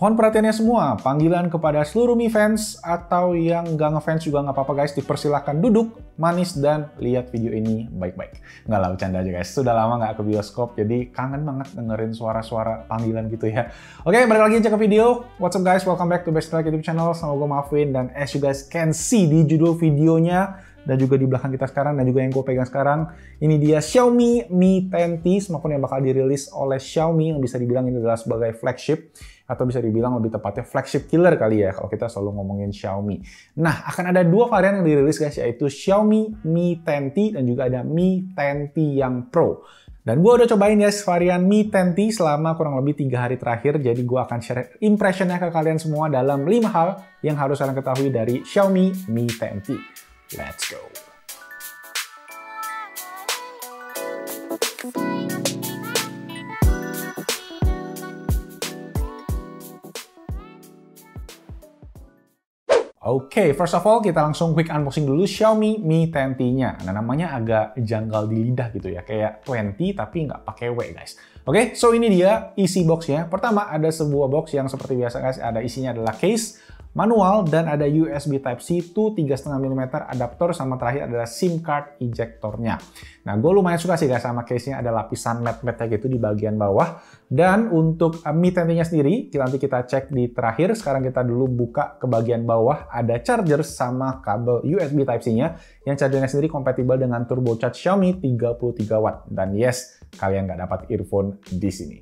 Mohon perhatiannya semua, panggilan kepada seluruh Mi fans atau yang nggak ngefans juga nggak apa-apa guys, dipersilakan duduk, manis, dan lihat video ini baik-baik. Nggak lah, bercanda aja guys, sudah lama nggak ke bioskop, jadi kangen banget dengerin suara-suara panggilan gitu ya. Oke, balik lagi aja ke video. What's up guys, welcome back to Best Like YouTube channel, sama gue Marvin, dan as you guys can see di judul videonya, dan juga di belakang kita sekarang, dan juga yang gue pegang sekarang, ini dia Xiaomi Mi 10T, smartphone yang bakal dirilis oleh Xiaomi, yang bisa dibilang ini adalah sebagai flagship, atau bisa dibilang lebih tepatnya flagship killer kali ya, kalau kita selalu ngomongin Xiaomi. Nah, akan ada dua varian yang dirilis guys, yaitu Xiaomi Mi 10T, dan juga ada Mi 10T yang Pro. Dan gue udah cobain guys varian Mi 10T selama kurang lebih 3 hari terakhir, jadi gue akan share impressionnya ke kalian semua dalam 5 hal yang harus kalian ketahui dari Xiaomi Mi 10T. Let's go. Oke, first of all kita langsung quick unboxing dulu Xiaomi Mi 10T-nya. Nah, namanya agak janggal di lidah gitu ya, kayak 20 tapi nggak pakai W guys. Oke, so ini dia isi boxnya. Pertama ada sebuah box yang seperti biasa guys, ada isinya adalah case, manual, dan ada USB Type-C to 3,5 mm adaptor, sama terakhir adalah SIM card ejectornya. Nah, gue lumayan suka sih guys sama case-nya, ada lapisan matte-matte gitu di bagian bawah. Dan untuk Mi 10T-nya sendiri, nanti kita cek di terakhir. Sekarang kita dulu buka ke bagian bawah, ada charger sama kabel USB Type-C-nya, yang chargernya sendiri kompatibel dengan turbocharged Xiaomi 33 watt. Dan yes, kalian nggak dapat earphone di sini.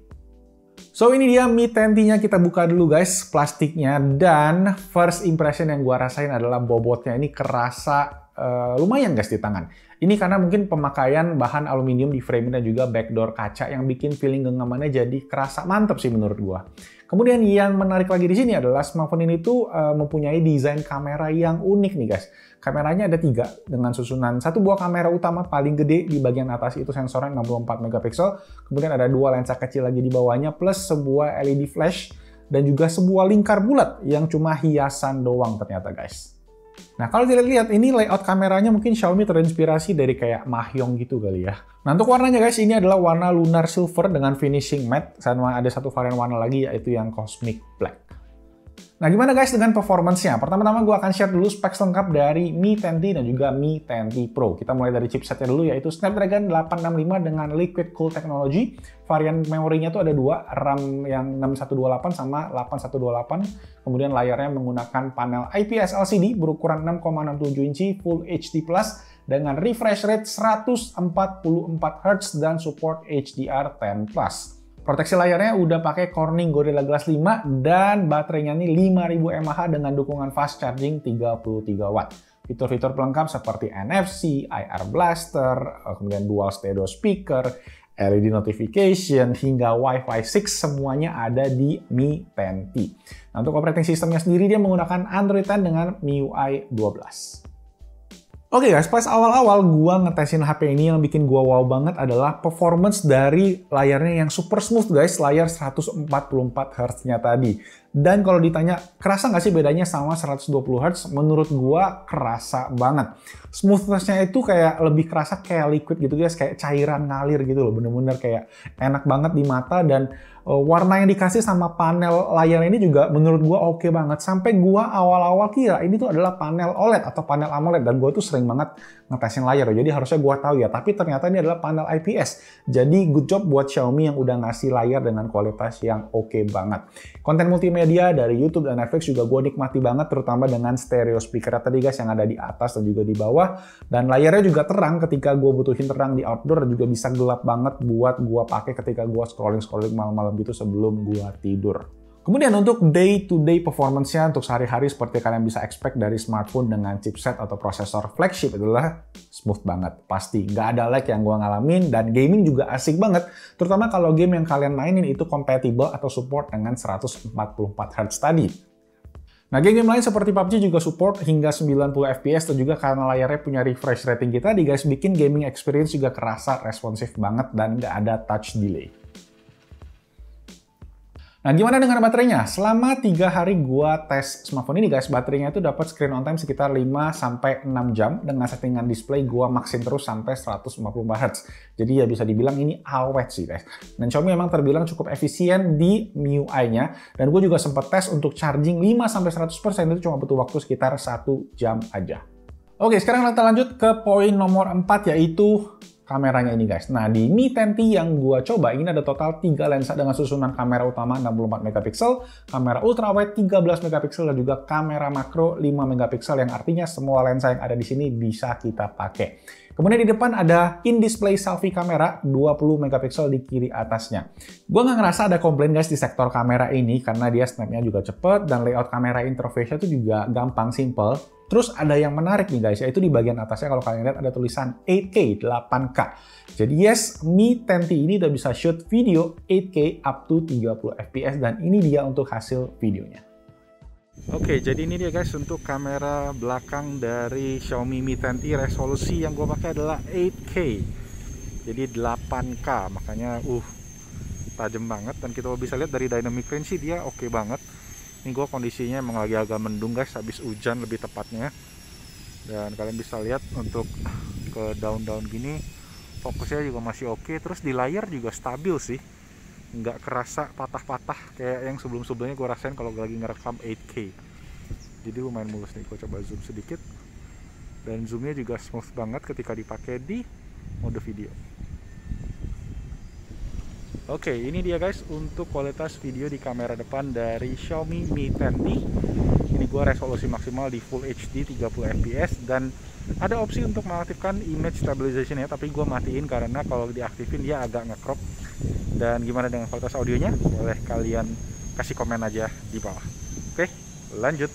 So ini dia Mi 10T-nya, kita buka dulu guys plastiknya, dan first impression yang gua rasain adalah bobotnya ini kerasa lumayan guys di tangan. Ini karena mungkin pemakaian bahan aluminium di frame dan juga backdoor kaca yang bikin feeling genggamannya jadi kerasa mantep sih menurut gua. Kemudian yang menarik lagi di sini adalah smartphone ini tuh mempunyai desain kamera yang unik nih guys. Kameranya ada 3 dengan susunan satu buah kamera utama paling gede di bagian atas, itu sensornya 64 megapiksel. Kemudian ada 2 lensa kecil lagi di bawahnya plus sebuah LED flash dan juga sebuah lingkar bulat yang cuma hiasan doang ternyata guys. Nah, kalau dilihat ini layout kameranya mungkin Xiaomi terinspirasi dari kayak Mahjong gitu kali ya. Nah, untuk warnanya guys, ini adalah warna lunar silver dengan finishing matte, sama ada satu varian warna lagi yaitu yang cosmic black. Nah, gimana guys dengan performance-nya? Pertama-tama gue akan share dulu specs lengkap dari Mi 10T dan juga Mi 10T Pro. Kita mulai dari chipsetnya dulu, yaitu Snapdragon 865 dengan Liquid Cool Technology. Varian memorinya tuh ada 2, RAM yang 6128 sama 8128. Kemudian layarnya menggunakan panel IPS LCD berukuran 6,67 inci Full HD+, dengan refresh rate 144 Hz dan support HDR10+. Proteksi layarnya udah pakai Corning Gorilla Glass 5 dan baterainya ini 5000 mAh dengan dukungan fast charging 33 watt. Fitur-fitur pelengkap seperti NFC, IR blaster, kemudian dual stereo speaker, LED notification, hingga Wi-Fi 6 semuanya ada di Mi 10T. Nah, untuk operating systemnya sendiri dia menggunakan Android 10 dengan MIUI 12. Oke guys, pas awal-awal gua ngetesin HP ini, yang bikin gua wow banget adalah performance dari layarnya yang super smooth guys, layar 144 Hz-nya tadi. Dan kalau ditanya, kerasa nggak sih bedanya sama 120 Hz? Menurut gua kerasa banget. Smoothness-nya itu kayak lebih kerasa kayak liquid gitu guys, kayak cairan ngalir gitu loh, bener-bener kayak enak banget di mata, dan warna yang dikasih sama panel layar ini juga menurut gua oke banget. Sampai gua awal-awal kira ini tuh adalah panel OLED atau panel AMOLED, dan gua tuh sering banget ngetesin layar, jadi harusnya gua tahu ya. Tapi ternyata ini adalah panel IPS. Jadi good job buat Xiaomi yang udah ngasih layar dengan kualitas yang oke banget. Konten multimedia dari YouTube dan Netflix juga gua nikmati banget, terutama dengan stereo speaker tadi guys yang ada di atas dan juga di bawah. Dan layarnya juga terang ketika gua butuhin terang di outdoor, dan juga bisa gelap banget buat gua pakai ketika gua scrolling malam-malam gitu sebelum gua tidur. Kemudian untuk day-to-day performance-nya, untuk sehari-hari seperti kalian bisa expect dari smartphone dengan chipset atau prosesor flagship adalah smooth banget. Pasti nggak ada lag yang gua ngalamin, dan gaming juga asik banget. Terutama kalau game yang kalian mainin itu compatible atau support dengan 144 Hz tadi. Nah, game-game lain seperti PUBG juga support hingga 90 FPS, dan juga karena layarnya punya refresh rating kita, guys, bikin gaming experience juga kerasa responsif banget dan nggak ada touch delay. Nah, gimana dengan baterainya? Selama 3 hari gua tes smartphone ini guys, baterainya itu dapat screen on time sekitar 5-6 jam dengan settingan display gua maksin terus sampai 144 Hz. Jadi ya bisa dibilang ini awet sih guys. Dan Xiaomi memang terbilang cukup efisien di MIUI-nya, dan gue juga sempat tes untuk charging 5-100% itu cuma butuh waktu sekitar 1 jam aja. Oke, sekarang kita lanjut ke poin nomor 4, yaitu kameranya ini guys. Nah, di Mi 10T yang gua coba ini ada total 3 lensa dengan susunan kamera utama 64 megapiksel, kamera ultrawide 13 megapiksel, dan juga kamera makro 5 megapiksel, yang artinya semua lensa yang ada di sini bisa kita pakai. Kemudian di depan ada in-display selfie kamera 20 megapiksel di kiri atasnya. Gua nggak ngerasa ada komplain guys di sektor kamera ini karena dia snapnya juga cepet dan layout kamera interface-nya itu juga gampang, simple. Terus ada yang menarik nih guys, yaitu di bagian atasnya kalau kalian lihat ada tulisan 8K, 8K. Jadi yes, Mi 10T ini udah bisa shoot video 8K up to 30 fps, dan ini dia untuk hasil videonya. Oke, jadi ini dia guys untuk kamera belakang dari Xiaomi Mi 10T. Resolusi yang gue pakai adalah 8K. Jadi 8K, makanya tajam banget, dan kita bisa lihat dari dynamic range sih dia oke banget. Ini gue kondisinya emang lagi agak mendung guys, habis hujan lebih tepatnya. Dan kalian bisa lihat untuk ke daun-daun gini fokusnya juga masih oke. Terus di layar juga stabil sih, nggak kerasa patah-patah kayak yang sebelum-sebelumnya gue rasain kalau lagi ngerekam 8K. Jadi lumayan mulus nih. Gue coba zoom sedikit, dan zoomnya juga smooth banget ketika dipakai di mode video. Oke, ini dia guys untuk kualitas video di kamera depan dari Xiaomi Mi 10T. Ini gua resolusi maksimal di Full HD 30 fps, dan ada opsi untuk mengaktifkan image stabilization ya, tapi gua matiin karena kalau diaktifin dia agak nge-crop. Dan gimana dengan kualitas audionya? Boleh kalian kasih komen aja di bawah. Oke, lanjut.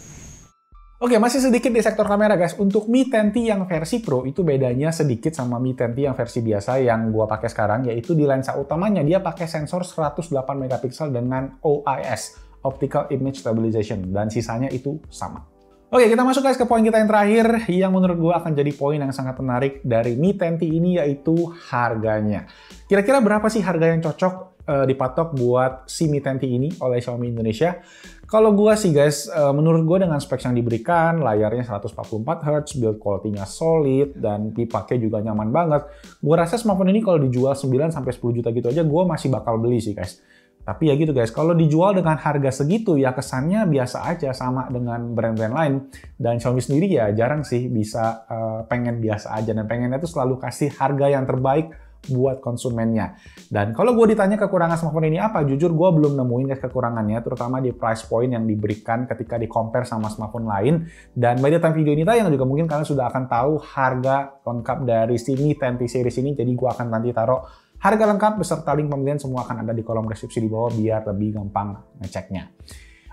Oke, masih sedikit di sektor kamera guys. Untuk Mi 10T yang versi Pro itu bedanya sedikit sama Mi 10T yang versi biasa yang gua pakai sekarang, yaitu di lensa utamanya dia pakai sensor 108 megapiksel dengan OIS, Optical Image Stabilization, dan sisanya itu sama. Oke, kita masuk guys ke poin kita yang terakhir, yang menurut gua akan jadi poin yang sangat menarik dari Mi 10T ini, yaitu harganya. Kira-kira berapa sih harga yang cocok dipatok buat si Mi 10T ini oleh Xiaomi Indonesia? Kalau gua sih guys, menurut gua dengan specs yang diberikan, layarnya 144 Hz, build quality-nya solid, dan dipakai juga nyaman banget. Gua rasa smartphone ini kalau dijual 9-10 juta gitu aja, gua masih bakal beli sih guys. Tapi ya gitu guys, kalau dijual dengan harga segitu ya kesannya biasa aja sama dengan brand-brand lain. Dan Xiaomi sendiri ya jarang sih bisa pengen biasa aja, dan pengennya tuh selalu kasih harga yang terbaik buat konsumennya. Dan kalau gue ditanya kekurangan smartphone ini apa, jujur gue belum nemuin guys kekurangannya, terutama di price point yang diberikan ketika di compare sama smartphone lain. Dan by the time video ini tayang juga mungkin kalian sudah akan tahu harga lengkap dari si Mi 10T series ini, jadi gue akan nanti taruh harga lengkap beserta link pembelian semua akan ada di kolom deskripsi di bawah biar lebih gampang ngeceknya.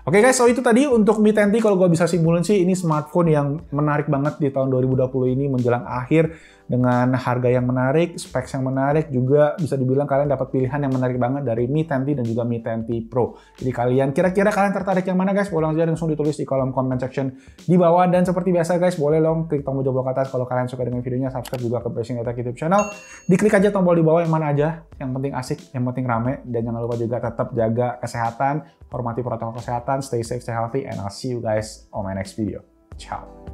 Oke guys, so itu tadi untuk Mi 10T. Kalau gue bisa simpulin sih, ini smartphone yang menarik banget di tahun 2020 ini menjelang akhir, dengan harga yang menarik, specs yang menarik, juga bisa dibilang kalian dapat pilihan yang menarik banget dari Mi 10T dan juga Mi 10T Pro. Jadi kira-kira kalian tertarik yang mana guys? Boleh langsung ditulis di kolom comment section di bawah. Dan seperti biasa guys, boleh klik tombol jempol ke atas kalau kalian suka dengan videonya, subscribe juga ke Bashing Tech YouTube channel. Diklik aja tombol di bawah yang mana aja, yang penting asik, yang penting rame, dan jangan lupa juga tetap jaga kesehatan, hormati protokol kesehatan, stay safe, stay healthy, and I'll see you guys on my next video. Ciao.